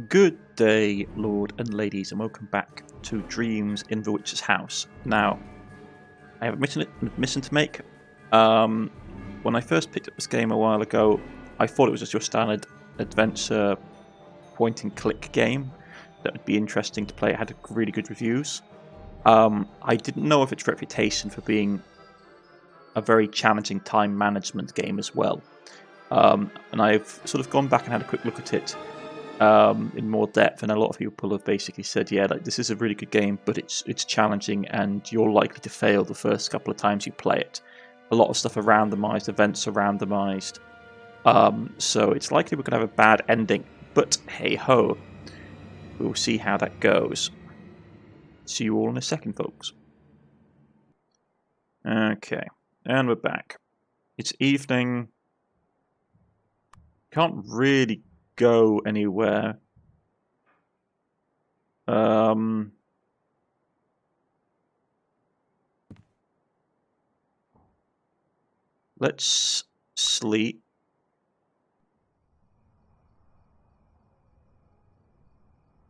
Good day, Lord and ladies, and welcome back to Dreams in the Witch's House. Now, I have a admission to make. When I first picked up this game a while ago, I thought it was just your standard adventure point-and-click game that would be interesting to play. It had really good reviews. I didn't know of its reputation for being a very challenging time management game as well. And I've sort of gone back and had a quick look at it in more depth, and a lot of people have basically said, yeah, like this is a really good game, but it's challenging and you're likely to fail the first couple of times you play it. A lot of stuff are randomized, events are randomized, so it's likely we're going to have a bad ending, but hey ho, we'll see how that goes. See you all in a second, folks. Okay, and we're back. It's evening. Can't really go anywhere. Let's sleep.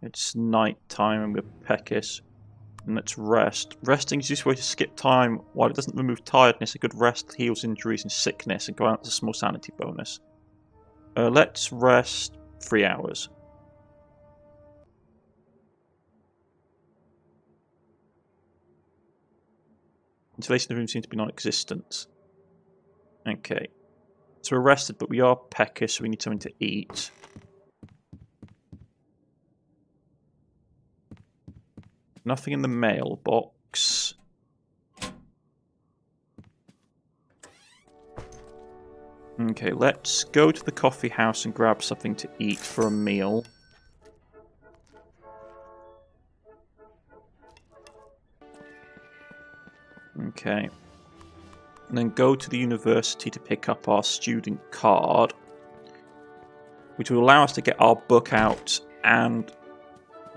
It's night time and we're peckish. And let's rest. Resting is just a way to skip time. While it doesn't remove tiredness, a good rest heals injuries and sickness and grants a small sanity bonus. Let's rest 3 hours. Insulation of the room seems to be non-existent. Okay. So we're rested, but we are peckish, so we need something to eat. Nothing in the mailbox. Okay, let's go to the coffee house and grab something to eat for a meal. Okay. And then go to the university to pick up our student card, which will allow us to get our book out and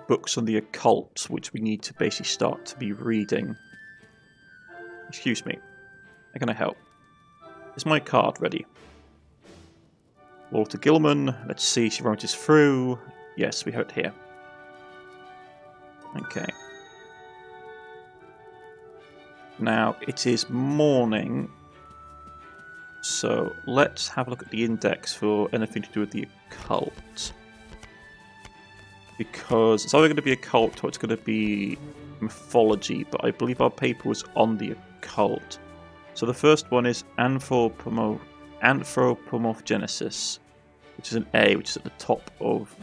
books on the occult, which we need to basically start to be reading. Excuse me. How can I help? Is my card ready? Walter Gilman. Let's see, she rummages through. Yes, we have it here. Okay. Now, it is morning, so let's have a look at the index for anything to do with the occult. Because it's either going to be occult or it's going to be mythology, but I believe our paper was on the occult. So the first one is anthropomorphogenesis, which is an A, which is at the top of...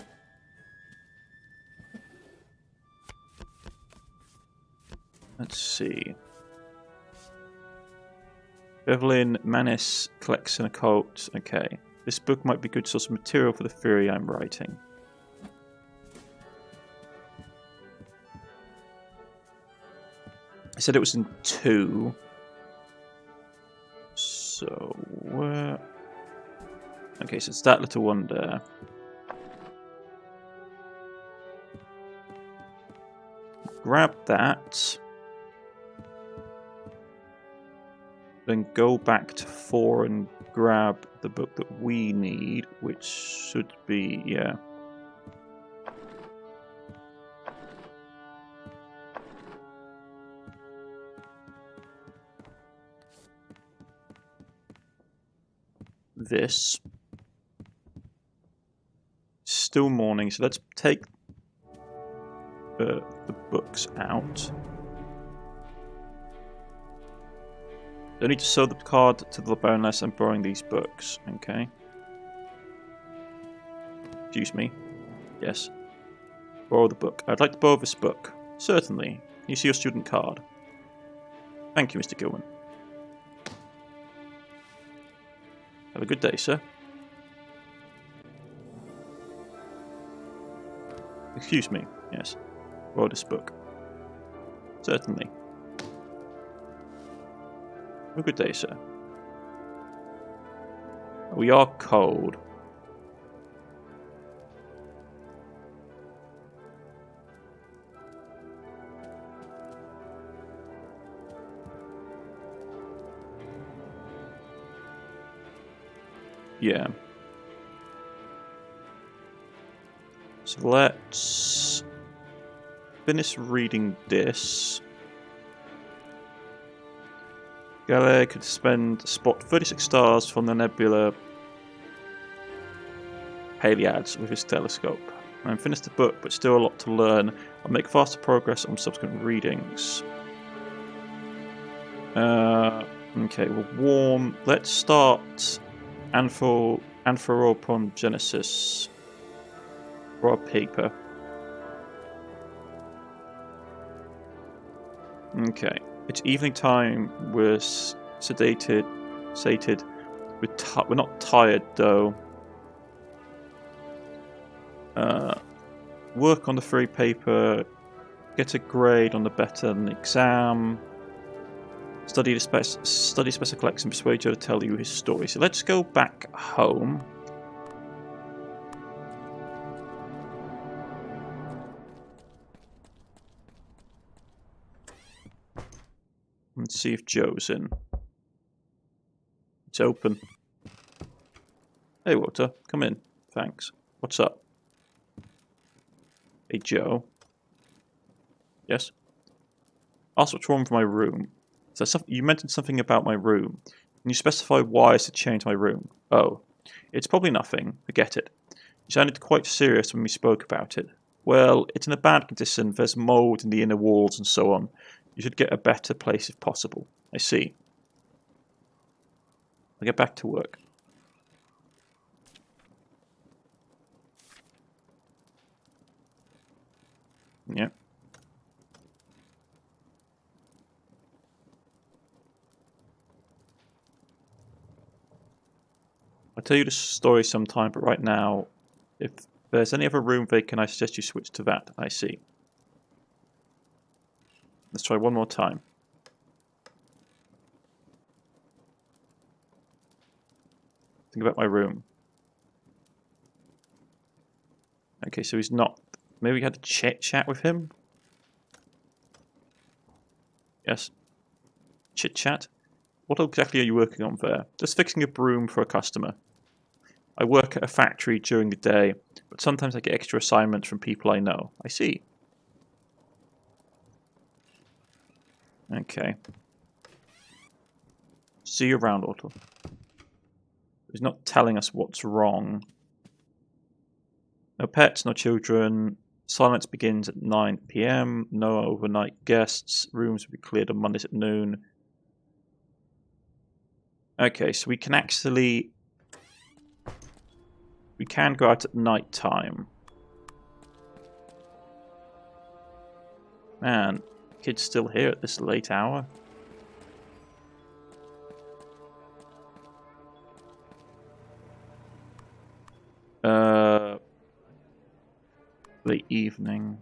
Let's see. Evelyn Manis collects an occult. Okay. This book might be a good source of material for the theory I'm writing. I said it was in 2. So, where... Okay, so it's that little one there. Grab that. Then go back to 4 and grab the book that we need, which should be, yeah. This. Still morning, so let's take the books out. Don't need to sew the card to the Baroness. I'm borrowing these books, okay? Excuse me. Yes. Borrow the book. I'd like to borrow this book. Certainly. Can you see your student card? Thank you, Mr. Gilman. Have a good day, sir. Excuse me. Yes. Borrow this book. Certainly. Have a good day, sir. We are cold. Yeah. So let's finish reading this. Galileo could spot 36 stars from the nebula Pleiades with his telescope. I finished the book, but still a lot to learn. I'll make faster progress on subsequent readings. Okay, we'll warm. Let's start Anthropogenisis for our paper. Okay, it's evening time. We're sated. We're not tired though. Work on the free paper. Get a grade on the better than exam. Study Special Collects and persuade Joe to tell you his story. So let's go back home. And see if Joe's in. It's open. Hey, Walter. Come in. Thanks. What's up? Hey, Joe. Yes? Ask what's wrong with my room. So you mentioned something about my room. Can you specify why I should change my room? Oh. It's probably nothing. Forget it. You sounded quite serious when we spoke about it. Well, it's in a bad condition. There's mould in the inner walls and so on. You should get a better place if possible. I see. I'll get back to work. Yeah. I'll tell you the story sometime, but right now, if there's any other room vacant, I suggest you switch to that. I see. Let's try one more time. Think about my room. Okay, so he's not. Maybe we had a chat with him? Yes. Chit chat? What exactly are you working on there? Just fixing a broom for a customer. I work at a factory during the day, but sometimes I get extra assignments from people I know. I see. Okay. See you around, Otto. He's not telling us what's wrong. No pets, no children. Silence begins at 9 PM. No overnight guests. Rooms will be cleared on Mondays at noon. Okay, so we can actually... We can go out at night time. Man, kid's still here at this late hour. Late evening.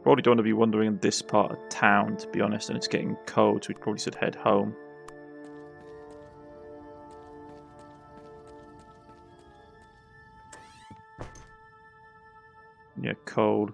Probably don't want to be wandering in this part of town, to be honest, and it's getting cold, so we probably should head home. Yeah, cold.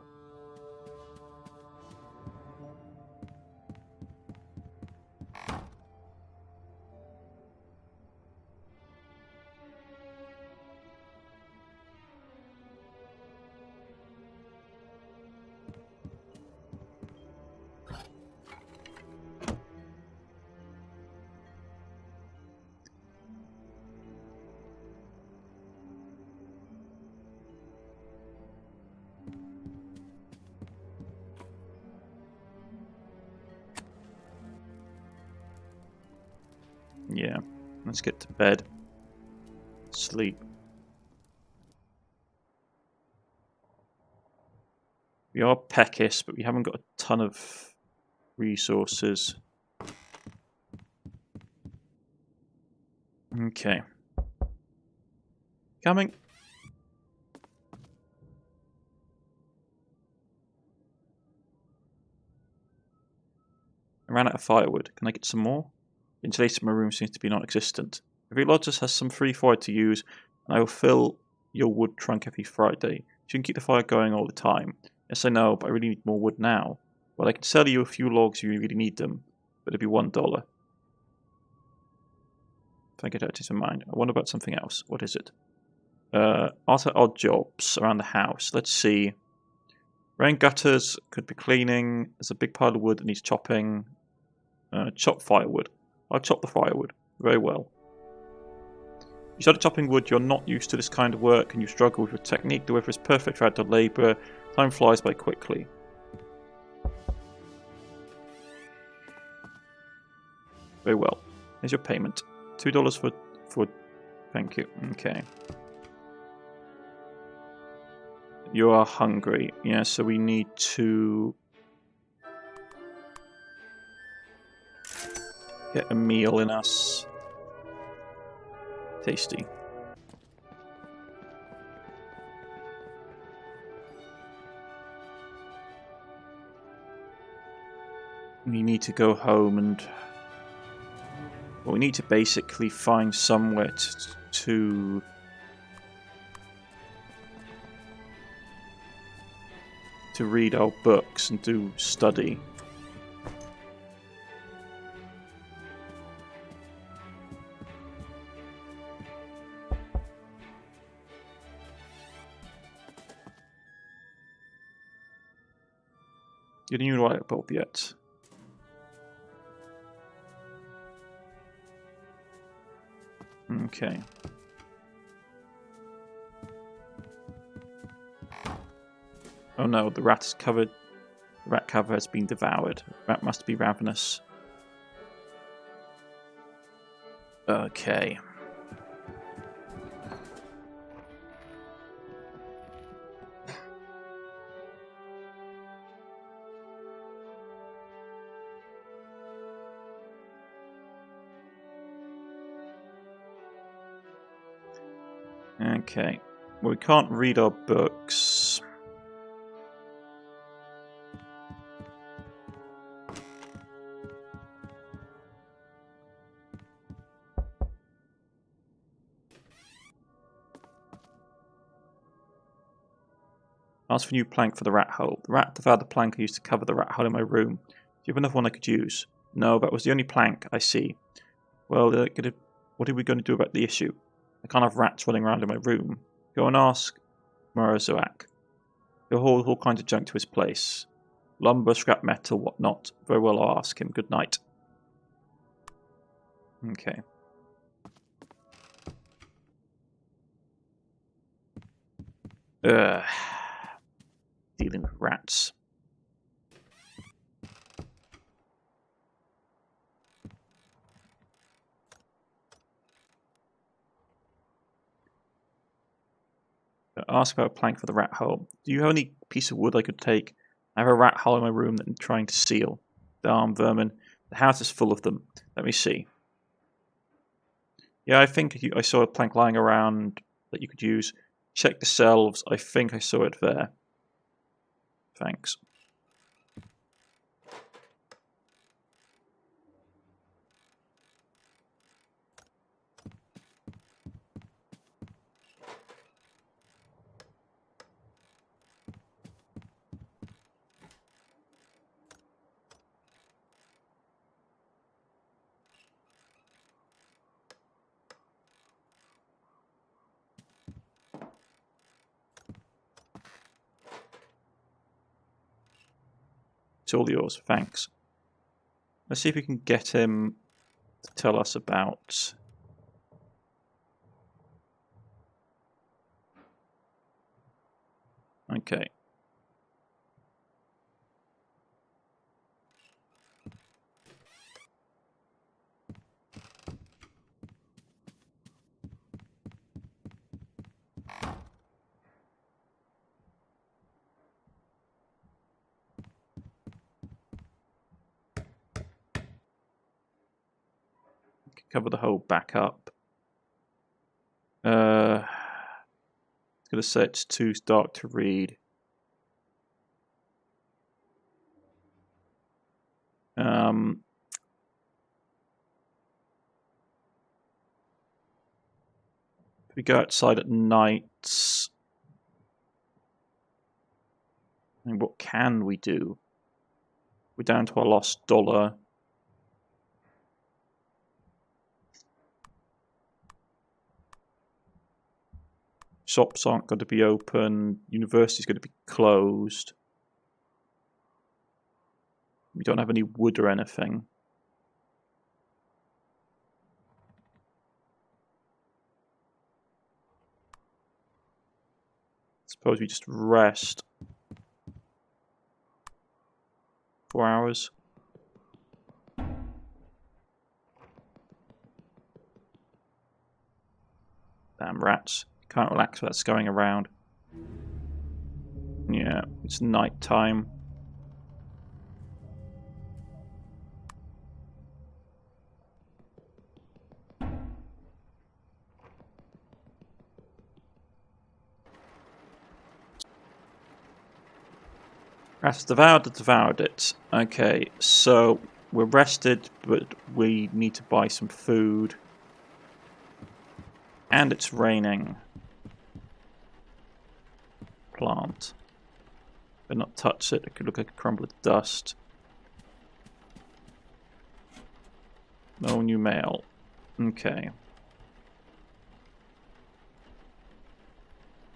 Yeah, let's get to bed. Sleep. We are peckish, but we haven't got a ton of resources. Okay. Coming. I ran out of firewood. Can I get some more? Insulation in my room seems to be non-existent. Every lodger has some free fire to use, and I will fill your wood trunk every Friday. You can keep the fire going all the time. Yes, I know, but I really need more wood now. Well, I can sell you a few logs if you really need them, but it'll be $1. If I get out of mind. I wonder about something else. What is it? Other odd jobs around the house. Let's see. Rain gutters could be cleaning. There's a big pile of wood that needs chopping. Chop firewood. I'll chop the firewood. Very well. You started chopping wood, you're not used to this kind of work and you struggle with your technique. The weather is perfect for outdoor labour. Time flies by quickly. Very well. Here's your payment. $2 for... Thank you. Okay. You are hungry. Yeah, so we need to... get a meal in us. Tasty. We need to go home and... well, we need to basically find somewhere to read our books and do study. You didn't even light a bulb yet. Okay. Oh no, the rat is covered. The rat cover has been devoured. The rat must be ravenous. Okay. Okay. Well, we can't read our books. Ask for a new plank for the rat hole. The rat devoured the plank I used to cover the rat hole in my room. Do you have another one I could use? No, that was the only plank. I see. Well, what are we going to do about the issue? I can't have rats running around in my room. Go and ask Morozoak. He'll haul all kinds of junk to his place. Lumber, scrap metal, whatnot. Very well, I'll ask him. Good night. Okay. Dealing with rats. Ask about a plank for the rat hole. Do you have any piece of wood I could take? I have a rat hole in my room that I'm trying to seal. Darn vermin. The house is full of them. Let me see. Yeah, I think I saw a plank lying around that you could use. Check the shelves. I think I saw it there. Thanks. It's all yours, thanks. Let's see if we can get him to tell us about... Okay. Cover the hole back up. It's going to say it's too dark to read. If we go outside at night, I mean, what can we do? We're down to our lost dollar. Shops aren't going to be open. University's going to be closed. We don't have any wood or anything. Suppose we just rest. 4 hours. Damn rats. Can't relax without scurrying around. Yeah, it's night time. Rats devoured it. Okay, so we're rested, but we need to buy some food. And it's raining. Plant. Better not touch it, it could look like a crumble of dust. No new mail. Okay.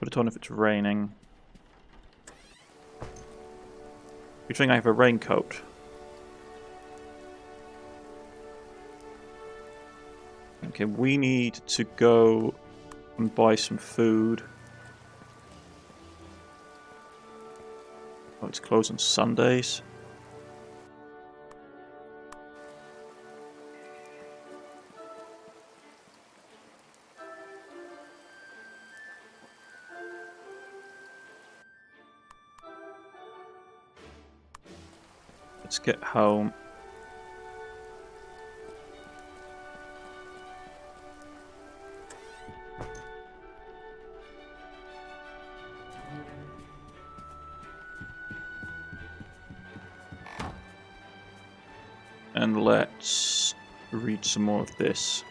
Put it on if it's raining. You think I have a raincoat? Okay, we need to go and buy some food. Oh, it's closed on Sundays. Let's get home. And let's read some more of this.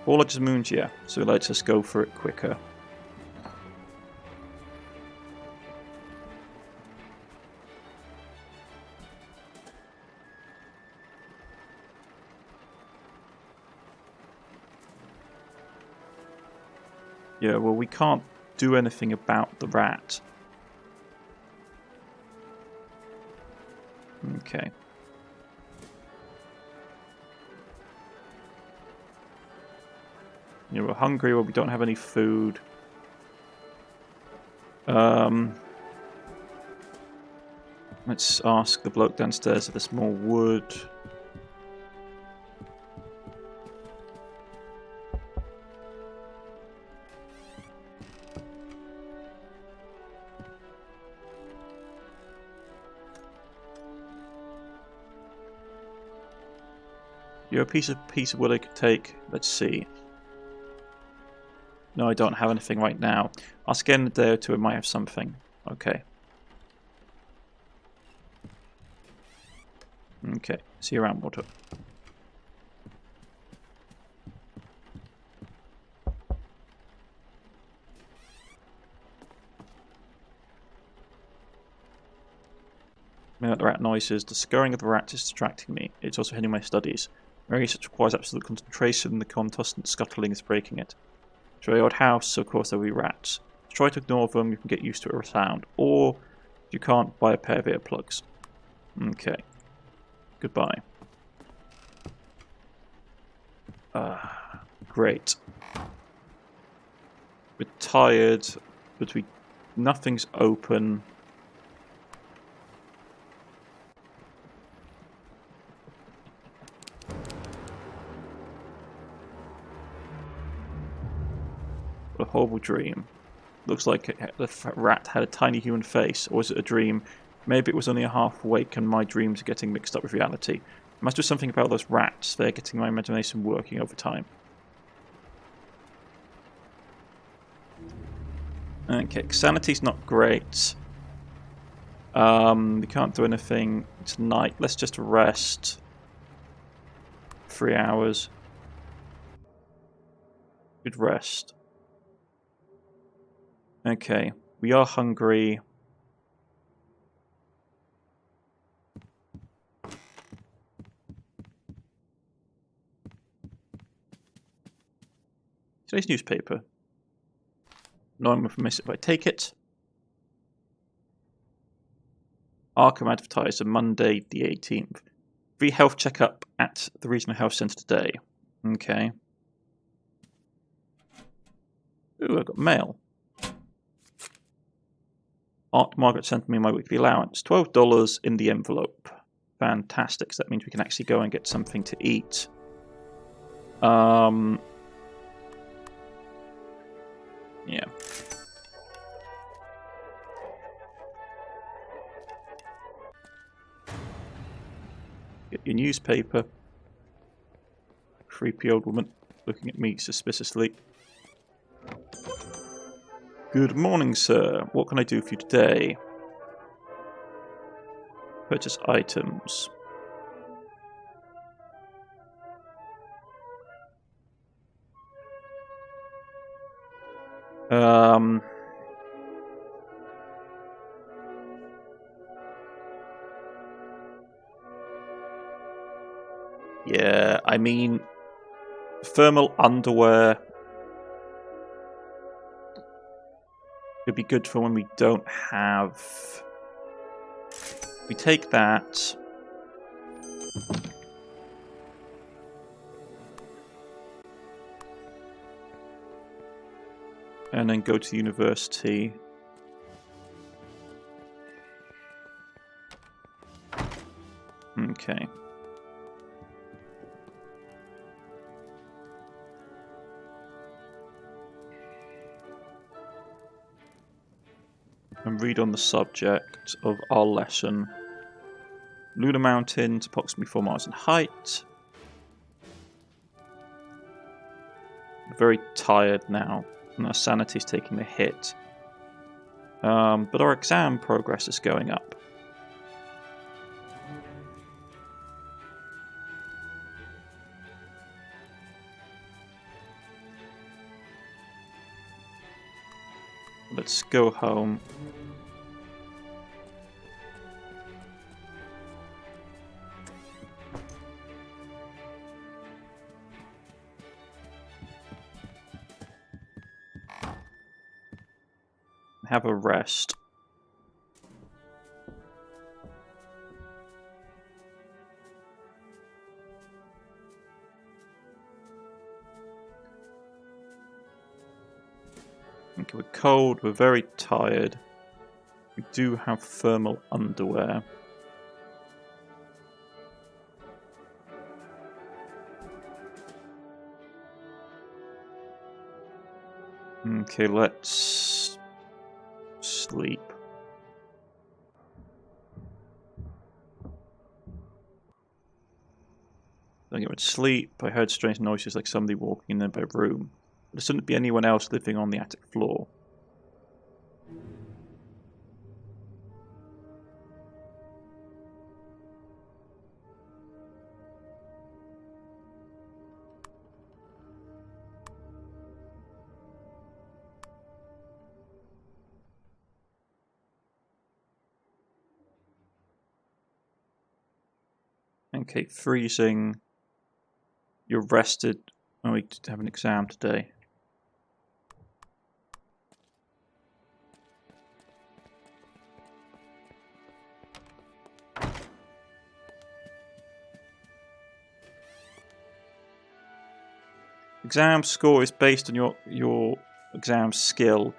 All of moons, yeah, so let's just go for it quicker. Yeah, well, we can't do anything about the rat. Okay. Yeah, we're hungry, well, we don't have any food. Let's ask the bloke downstairs if there's more wood. You have a piece of wood I could take. Let's see. No, I don't have anything right now. Ask again in a day or two, I might have something. Okay. Okay, see you around, water. The rat noises. The scurrying of the rat is distracting me. It's also hindering my studies. My research requires absolute concentration, and the constant scuttling is breaking it. It's a very odd house, so of course there will be rats. Try to ignore them, you can get used to a sound. Or, if you can't, buy a pair of earplugs. Okay. Goodbye. Great. We're tired, but nothing's open. What a horrible dream. Looks like the rat had a tiny human face, or was it a dream? Maybe it was only a half awake and my dreams are getting mixed up with reality. It must do something about those rats. They're getting my imagination working over time. Okay, sanity's not great. We can't do anything tonight. Let's just rest. 3 hours. Good rest. Okay, we are hungry. Today's newspaper. No one will miss it if I take it. Arkham Advertiser, Monday the 18th. Free health checkup at the Regional Health Centre today. Okay. Ooh, I've got mail. Aunt Margaret sent me my weekly allowance. $12 in the envelope. Fantastic. So that means we can actually go and get something to eat. Yeah. Get your newspaper. Creepy old woman looking at me suspiciously. Good morning, sir. What can I do for you today? Purchase items. Yeah, I mean, thermal underwear could be good for when we don't have. We take that. And then go to the university. Okay. And read on the subject of our lesson. Lunar Mountains, approximately 4 miles in height. Very tired now, and our sanity's taking a hit. But our exam progress is going up. Let's go home. Have a rest. Okay, we're cold, we're very tired. We do have thermal underwear. Okay, let's sleep. Don't get much sleep. I heard strange noises like somebody walking in their room. There shouldn't be anyone else living on the attic floor. Okay, freezing. You're rested. Oh, we have an exam today. Exam score is based on your exam skill.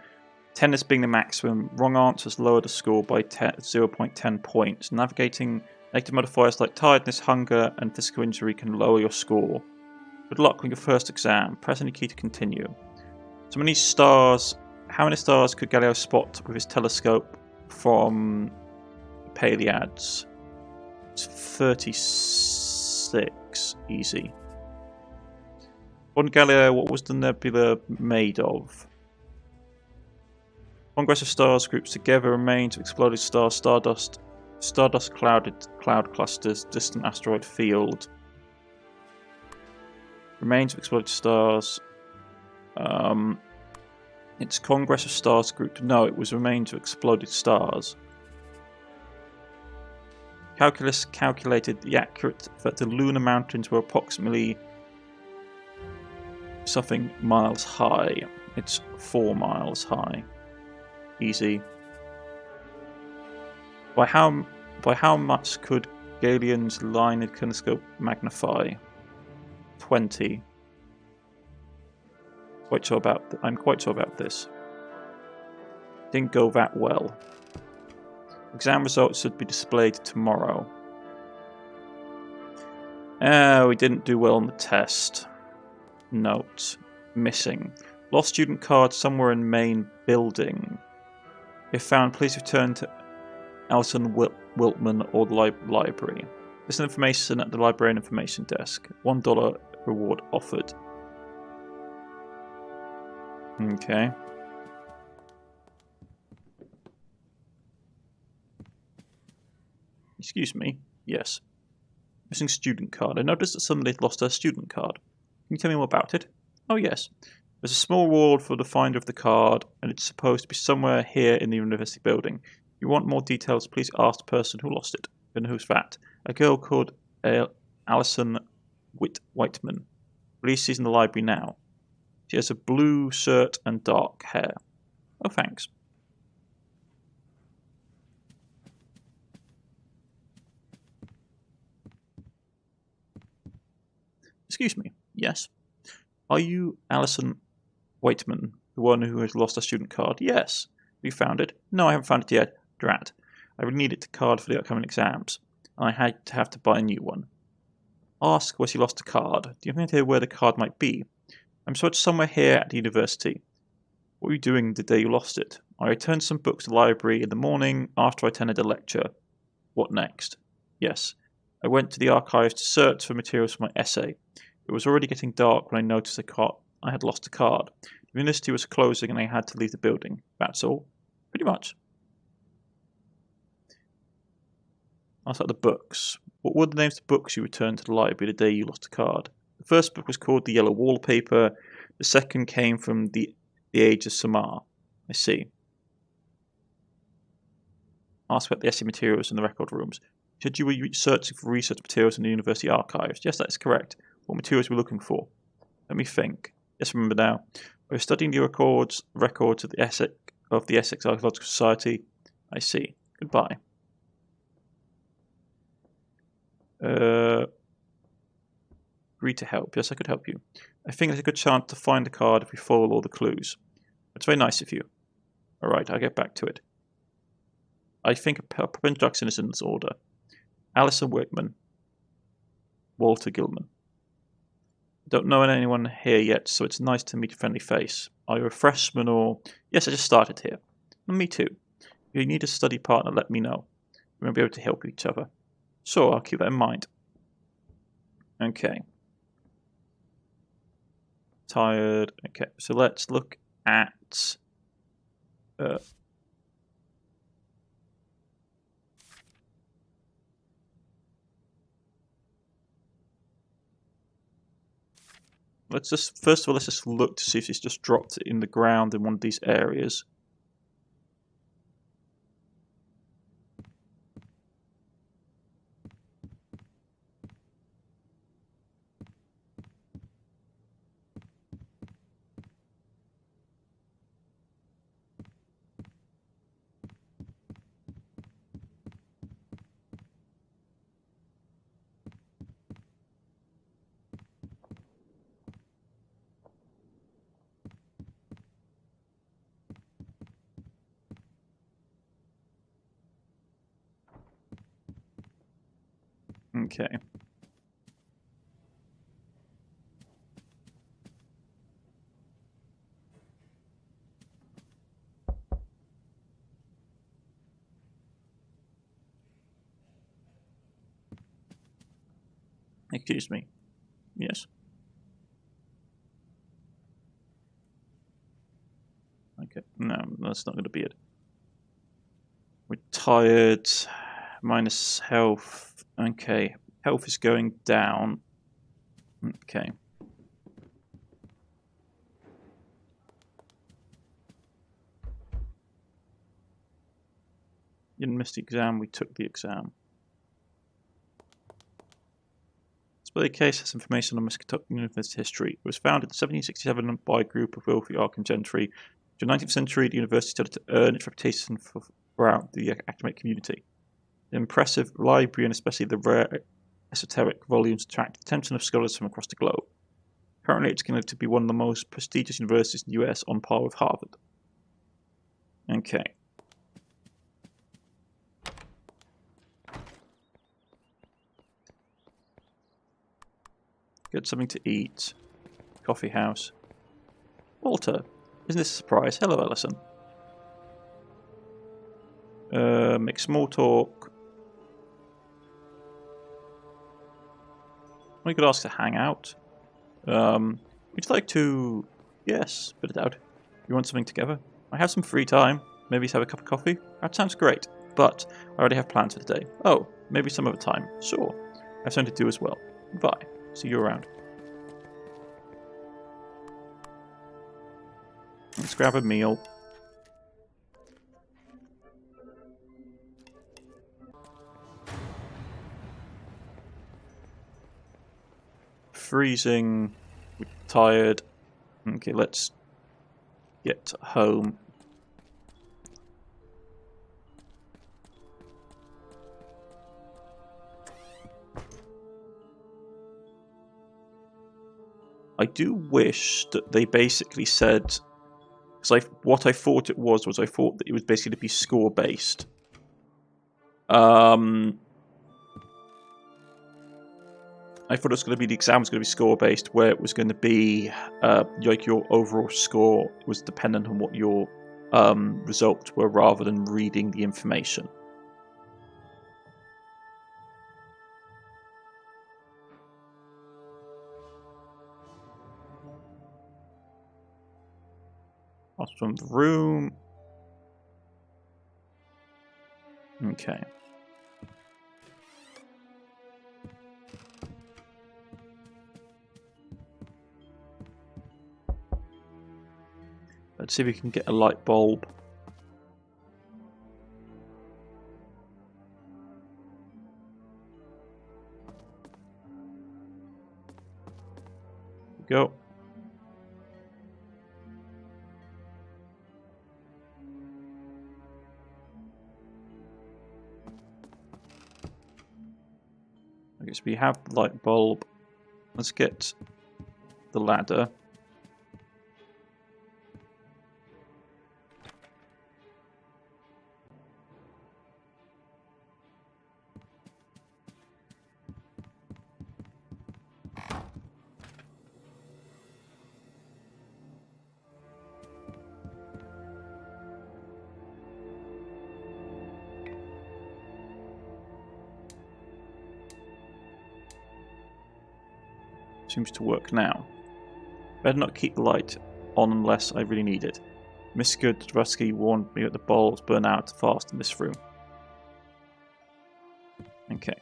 10 as being the maximum. Wrong answers lower the score by 0.10 points. Navigating negative modifiers like tiredness, hunger, and physical injury can lower your score. Good luck on your first exam. Press any key to continue. So many stars. How many stars could Galileo spot with his telescope from the Pleiades? It's 36. Easy. On Galileo, what was the nebula made of? Congress of stars groups together remains of exploded stars, stardust cloud clusters, distant asteroid field. Remains of exploded stars. It's Congress of Stars grouped. No, it was remains of exploded stars. Calculus calculated the accurate that the lunar mountains were approximately something miles high. It's 4 miles high. Easy. By how much could Galilean's line telescope magnify? 20. I'm quite sure about this. Didn't go that well. Exam results should be displayed tomorrow. We didn't do well on the test. Note. Missing. Lost student card somewhere in main building. If found, please return to Alison Wiltman or the library. This information at the librarian information desk. $1 reward offered. Okay. Excuse me. Yes. Missing student card. I noticed that somebody lost their student card. Can you tell me more about it? Oh yes. There's a small reward for the finder of the card, and it's supposed to be somewhere here in the university building. If you want more details, please ask the person who lost it. And who's that? A girl called Alison Whitman. Believe she's in the library now. She has a blue shirt and dark hair. Oh, thanks. Excuse me. Yes. Are you Alison Whitman, the one who has lost her student card? Yes. Have you found it? No, I haven't found it yet. Drat. I would need it card for the upcoming exams. I have to buy a new one. Ask where she lost the card. Do you have any idea where the card might be? I'm sure it's somewhere here at the university. What were you doing the day you lost it? I returned some books to the library in the morning after I attended a lecture. What next? Yes. I went to the archives to search for materials for my essay. It was already getting dark when I noticed I had lost a card. The university was closing and I had to leave the building. That's all. Pretty much. Ask about the books. What were the names of the books you returned to the library the day you lost a card? The first book was called The Yellow Wallpaper. The second came from the Age of Samar. I see. Ask about the essay materials in the record rooms. Should you be searching for research materials in the university archives? Yes, that is correct. What materials were we looking for? Let me think. Yes, remember now. We were studying the records of the Essex Archaeological Society. I see. Goodbye. Agree to help. Yes, I could help you. I think there's a good chance to find the card if we follow all the clues. It's very nice of you. Alright, I'll get back to it. I think a proper introduction is in this order. Alison Whitman. Walter Gilman. I don't know anyone here yet, so it's nice to meet a friendly face. Are you a freshman or... Yes, I just started here. Me too. If you need a study partner, let me know. We might be able to help each other. Sure, I'll keep that in mind. Okay. Tired. Okay, so let's look at... First of all, let's just look to see if it's just dropped in the ground in one of these areas. Okay. Excuse me. Yes. Okay. No, that's not going to be it. We're tired. Minus health. Okay. Health is going down. Okay. You didn't miss the exam, we took the exam. It's display case has information on Miskatonic University history. It was founded in 1767 by a group of wealthy arch and gentry. During the 19th century, the university started to earn its reputation throughout the academic community. The impressive library and especially the rare esoteric volumes attract the attention of scholars from across the globe. Currently, it's considered to be one of the most prestigious universities in the US, on par with Harvard. Okay. Get something to eat. Coffee house. Walter, isn't this a surprise? Hello, Ellison. Make small talk. We could ask to hang out. Would you like to... Yes, but I doubt. You want something together? I have some free time. Maybe have a cup of coffee? That sounds great. But I already have plans for the day. Oh, maybe some other time. Sure. I have something to do as well. Goodbye. See you around. Let's grab a meal. Freezing. We're tired. Okay, let's get home. I do wish that they basically said, because what I thought it was I thought that it was basically to be score based. I thought it was going to be the exam was going to be score based, where it was going to be like your overall score was dependent on what your results were, rather than reading the information. That's from the room. Okay. Let's see if we can get a light bulb. There we go. Okay, so we have the light bulb. Let's get the ladder. Seems to work now. Better not keep the light on unless I really need it. Miskatonic warned me that the bulbs burn out fast in this room. Okay.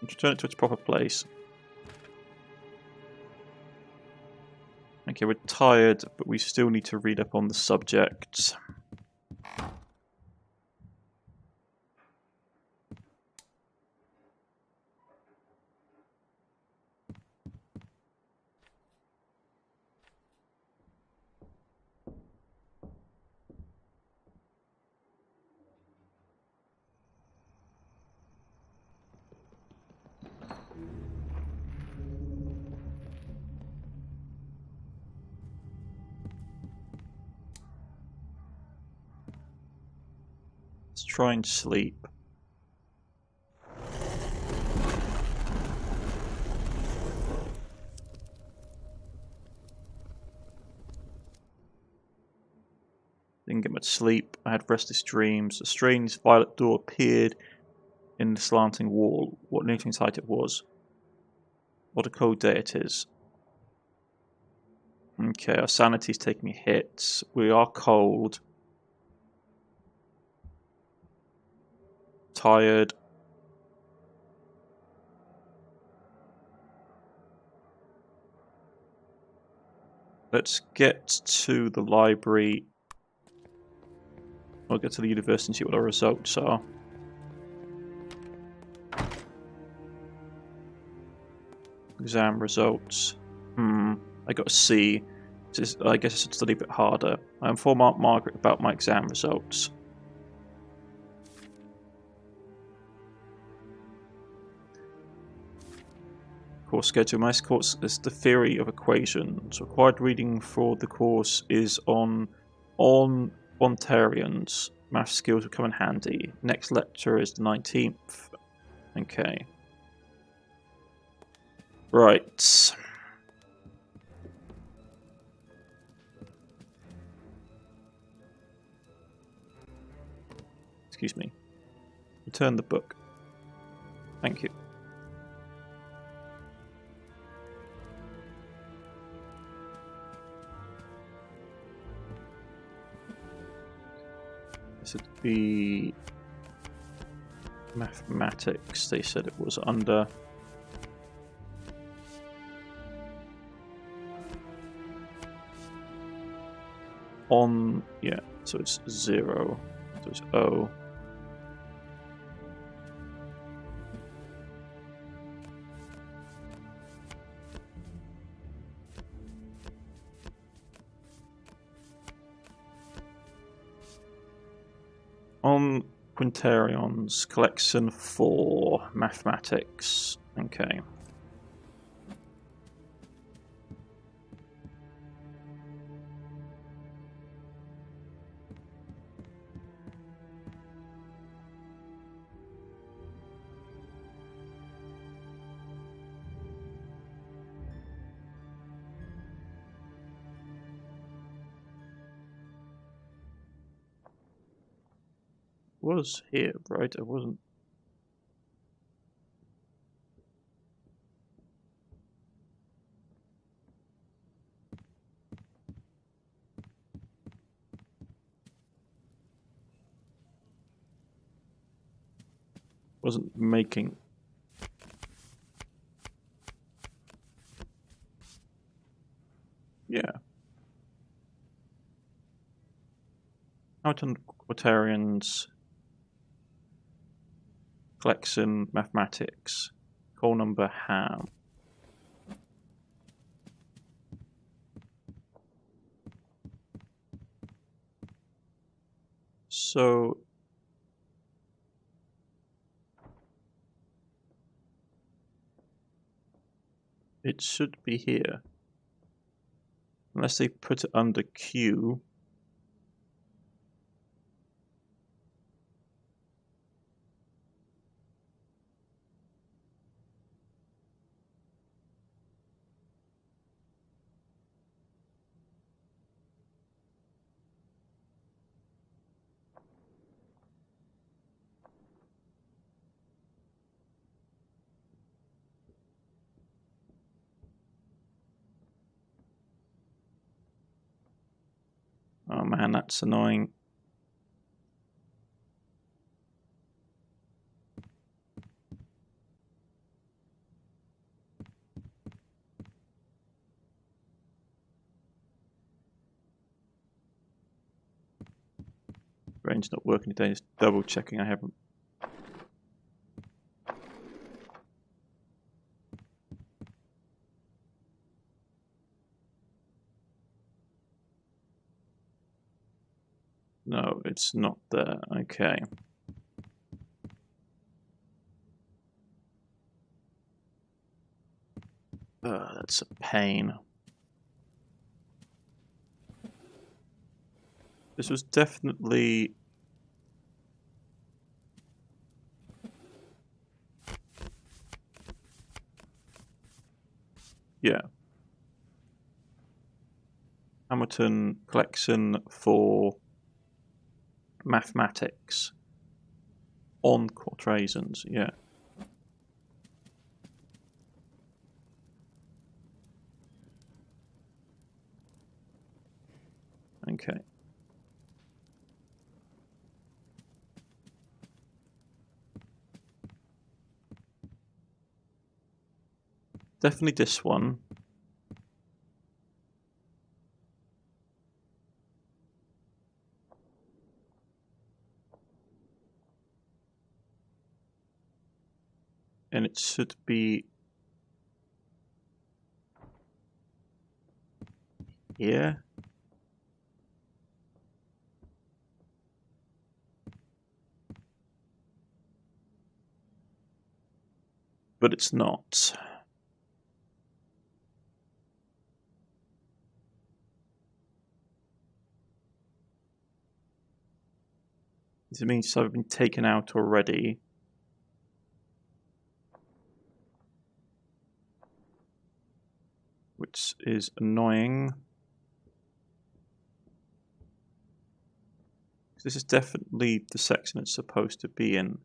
Let's turn it to its proper place. Okay, we're tired, but we still need to read up on the subject. Let's try and sleep. Didn't get much sleep. I had restless dreams. A strange violet door appeared in the slanting wall. What an interesting sight it was. What a cold day it is. Okay, our sanity's taking hits. We are cold. Tired. Let's get to the library. I'll get to the university and see what our results are. Exam results. I got a C. I guess I should study a bit harder. I informed Aunt Margaret about my exam results. Course schedule. My course is the theory of equations. Required reading for the course is on Ontarians. Math skills will come in handy. Next lecture is the 19th. Okay. Right. Excuse me. Return the book. Thank you. This would be mathematics. They said it was under. On, yeah, so it's 0. So it's O. On Quintarions, collection 4, mathematics. Okay. Was here, right? I wasn't. Wasn't making. Yeah. Out on Quatarians. Collection, mathematics, call number ham. So it should be here. Unless they put it under Q. Oh man, that's annoying. Brain's not working today, just double checking I haven't. No, it's not there. Okay. That's a pain. This was definitely... Yeah. Hamilton collection for mathematics on quatrains, yeah. Okay. Definitely this one. and it should be here. But it's not. It means I've been taken out already. Which is annoying. This is definitely the section it's supposed to be in.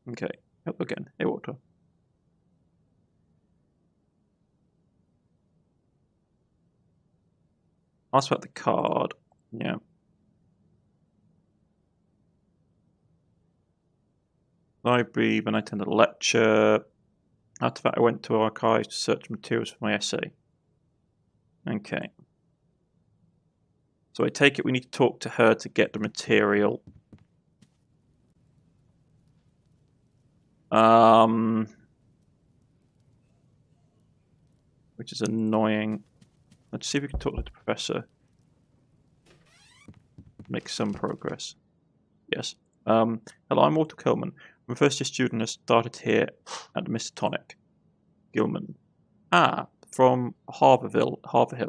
Okay, up again. Hey, water. Ask about the card. Yeah. Library, when I attended a lecture. After that, I went to archives to search materials for my essay. Okay. So I take it we need to talk to her to get the material. Which is annoying. Let's see if we can talk to the professor. Make some progress. Yes. Hello, I'm Walter Coleman. I'm a first year student who started here at the Miskatonic. Gilman. Ah, from Harborhill,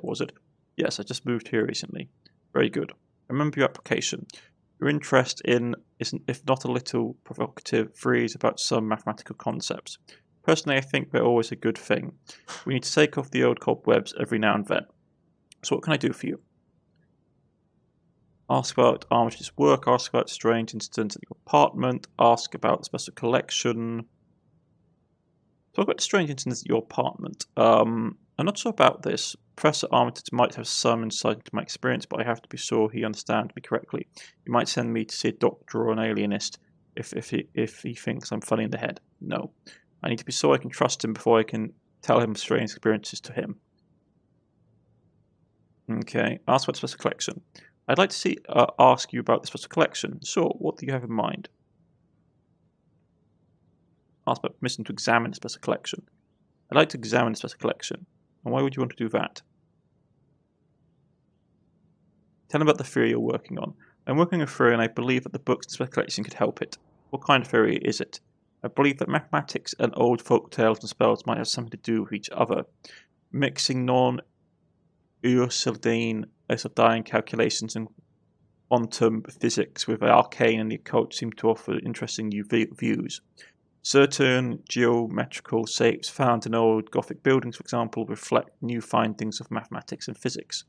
was it? Yes, I just moved here recently. Very good. I remember your application. Your interest in, if not a little provocative, phrase about some mathematical concepts. Personally, I think they're always a good thing. We need to take off the old cobwebs every now and then. So what can I do for you? Ask about Armitage's work, ask about strange incidents at your apartment, ask about the special collection. Talk about the strange incidents at your apartment. I'm not sure about this. Professor Armitage might have some insight into my experience, but I have to be sure he understands me correctly. He might send me to see a doctor or an alienist if he thinks I'm funny in the head. No. I need to be sure I can trust him before I can tell him strange experiences to him. Okay. Ask about the special collection. I'd like to ask you about the special collection. Sure, what do you have in mind? Ask about permission to examine the special collection. I'd like to examine the special collection. And why would you want to do that? Tell him about the theory you're working on. I'm working on a theory and I believe that the books in the special collection could help it. What kind of theory is it? I believe that mathematics and old folk tales and spells might have something to do with each other. Mixing non-Euclidean calculations and quantum physics with arcane and the occult seem to offer interesting new views. Certain geometrical shapes found in old Gothic buildings, for example, reflect new findings of mathematics and physics.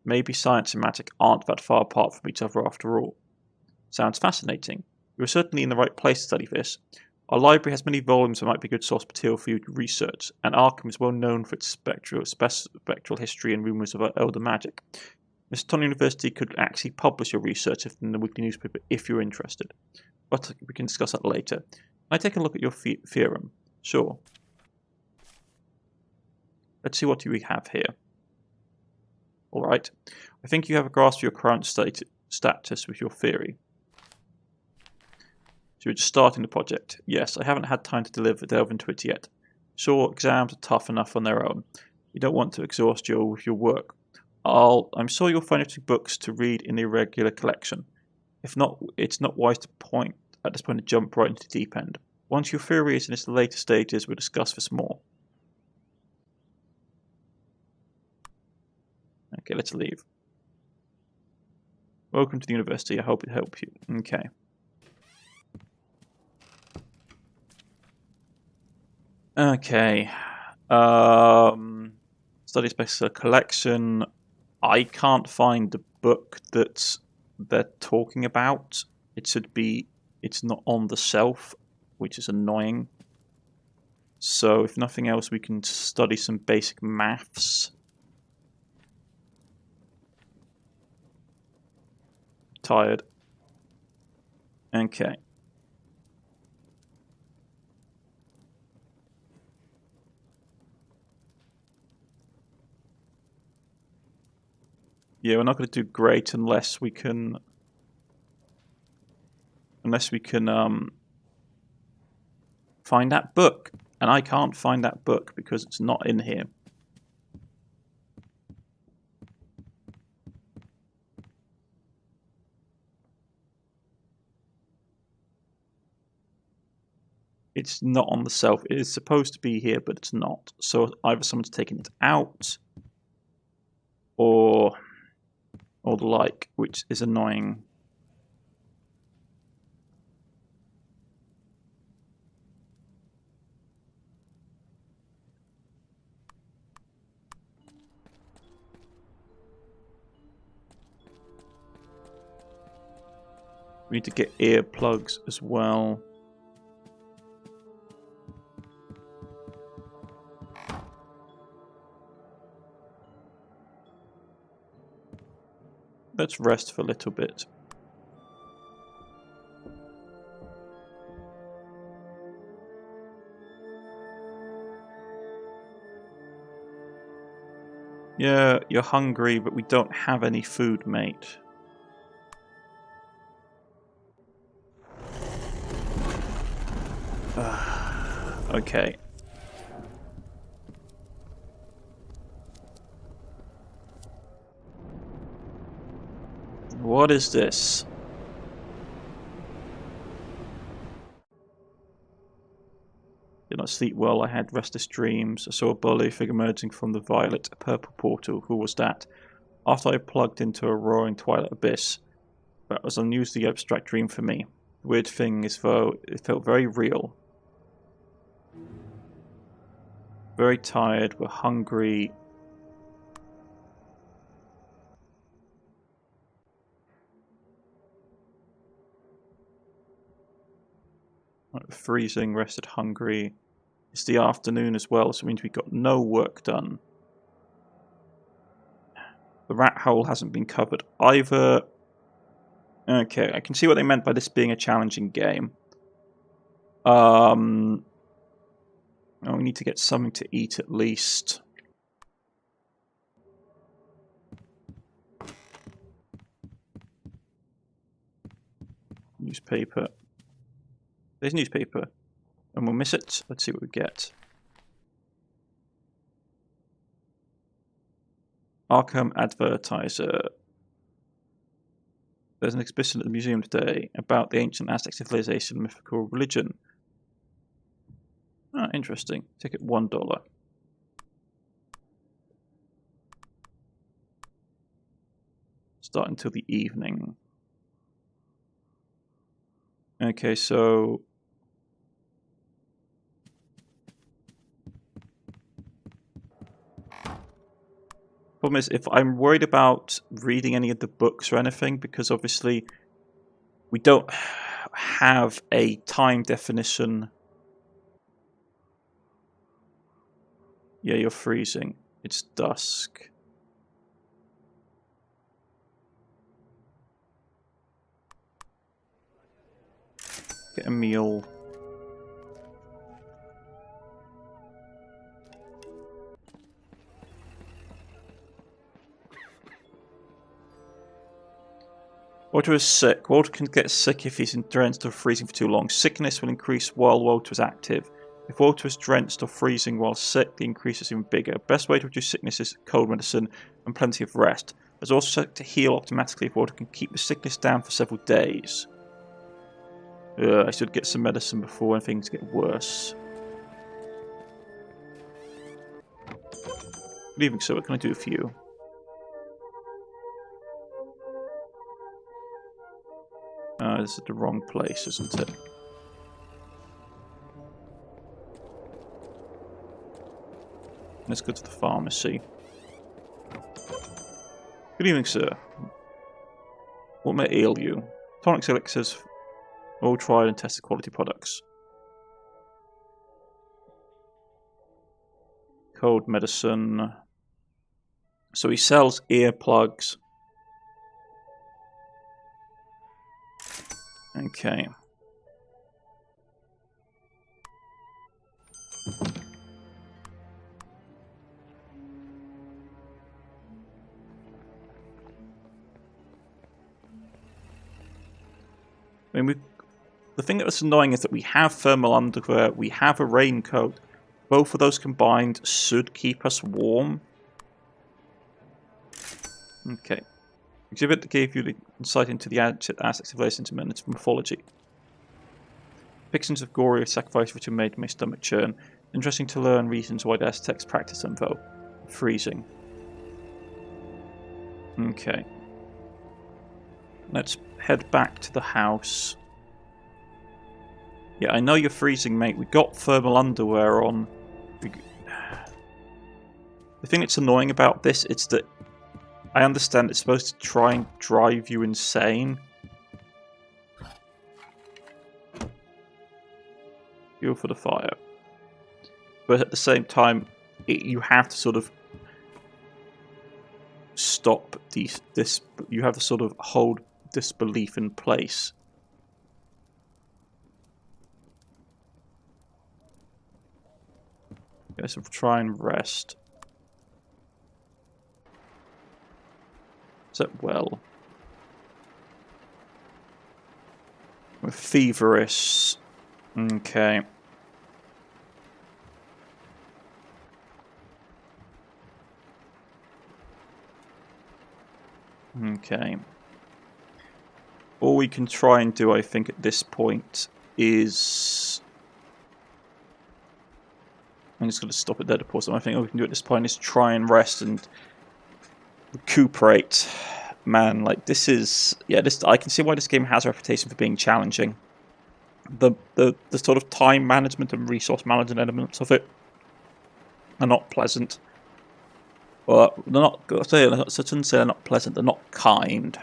Maybe science and magic aren't that far apart from each other after all. Sounds fascinating. You're certainly in the right place to study this. Our library has many volumes that might be good source material for you to research, and Arkham is well known for its spectral history and rumours of elder magic. Miskatonic University could actually publish your research in the weekly newspaper if you're interested. But we can discuss that later. Can I take a look at your theorem? Sure. Let's see what we have here. Alright. I think you have a grasp of your current status with your theory. So you're just starting the project. Yes, I haven't had time to delve into it yet. Sure, exams are tough enough on their own. You don't want to exhaust you with your work. I'm sure you'll find interesting books to read in the irregular collection. If not, it's not wise at this point to jump right into the deep end. Once your theory is in its later stages, we'll discuss this more. Okay, let's leave. Welcome to the university. I hope it helps you. Okay. Okay. Study special collection. I can't find the book that they're talking about. It's not on the shelf, which is annoying. So if nothing else, we can study some basic maths. Tired. Okay. Yeah, we're not going to do great unless we can... find that book. And I can't find that book because it's not in here. It's not on the shelf. It is supposed to be here, but it's not. So either someone's taken it out, or the like, which is annoying. We need to get earplugs as well. Let's rest for a little bit. Yeah, you're hungry, but we don't have any food, mate. Okay. What is this? Did not sleep well. I had restless dreams. I saw a burly figure emerging from the violet purple portal. Who was that? After I plugged into a roaring twilight abyss, that was an unusually abstract dream for me. The weird thing is, though, it felt very real. Very tired. We're hungry. Freezing, rested, hungry. It's the afternoon as well, so it means we got no work done. The rat hole hasn't been covered either. Okay, I can see what they meant by this being a challenging game. Oh, we need to get something to eat at least. Newspaper. There's newspaper. And we'll miss it. Let's see what we get. Arkham Advertiser. There's an exhibition at the museum today about the ancient Aztec civilization and mythical religion. Ah, interesting. Ticket $1. Start until the evening. Okay, so... Problem is, if I'm worried about reading any of the books or anything, because obviously we don't have a time definition. Yeah, you're freezing. It's dusk. Get a meal. Walter is sick. Walter can get sick if he's drenched or freezing for too long. Sickness will increase while Walter is active. If Walter is drenched or freezing while sick, the increase is even bigger. Best way to reduce sickness is cold medicine and plenty of rest. There's also set to heal automatically if Walter can keep the sickness down for several days. I should get some medicine before things get worse. Good evening, sir. What can I do for you? This is the wrong place, isn't it? Let's go to the pharmacy. Good evening, sir. What may ail you? Tonics, elixirs, all tried and tested quality products. Cold medicine. So he sells earplugs. Okay. I mean, the thing that was annoying is that we have thermal underwear, we have a raincoat. Both of those combined should keep us warm. Okay. Exhibit gave you the insight into the aspects of less intimate and its mythology. Depictions of gory sacrifice which are made my stomach churn. Interesting to learn reasons why the Aztecs practice them, though. Freezing. Okay. Let's head back to the house. Yeah, I know you're freezing, mate. We got thermal underwear on. The thing that's annoying about this is that I understand it's supposed to try and drive you insane. Fuel for the fire. But at the same time, you have to sort of stop this. You have to sort of hold disbelief in place. Okay, so try and rest. Is that well? We're feverish. Okay. Okay. All we can try and do, I think, at this point is... I'm just going to stop it there to pause. I think all we can do at this point is try and rest and recuperate. Man, like, this is... Yeah, this I can see why this game has a reputation for being challenging. The sort of time management and resource management elements of it are not pleasant. Well, they're not. I shouldn't say they're not pleasant. They're not kind.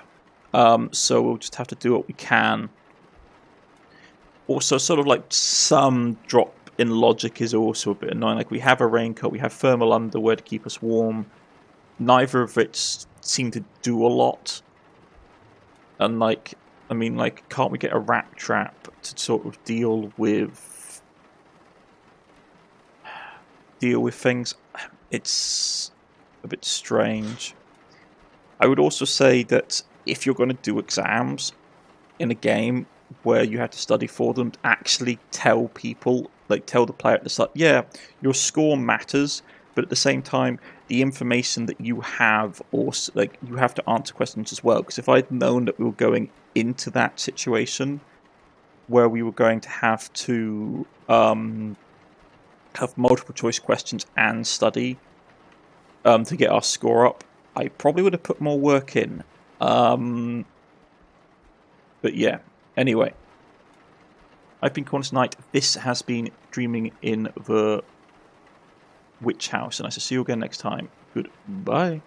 So we'll just have to do what we can. Also, sort of like some drop in logic is also a bit annoying. Like, we have a raincoat, we have thermal underwear to keep us warm. Neither of which seem to do a lot. And like, I mean, like, can't we get a rat trap to sort of deal with things? It's a bit strange. I would also say that if you're going to do exams in a game where you have to study for them, actually tell people, like tell the player at the start, yeah, your score matters, but at the same time, the information that you have also, like, you have to answer questions as well. Because if I'd known that we were going into that situation where we were going to have to have multiple choice questions and study to get our score up, I probably would have put more work in. But yeah, anyway. I've been Cornish-Knight. This has been Dreaming in the Witch House, and I shall see you again next time. Goodbye.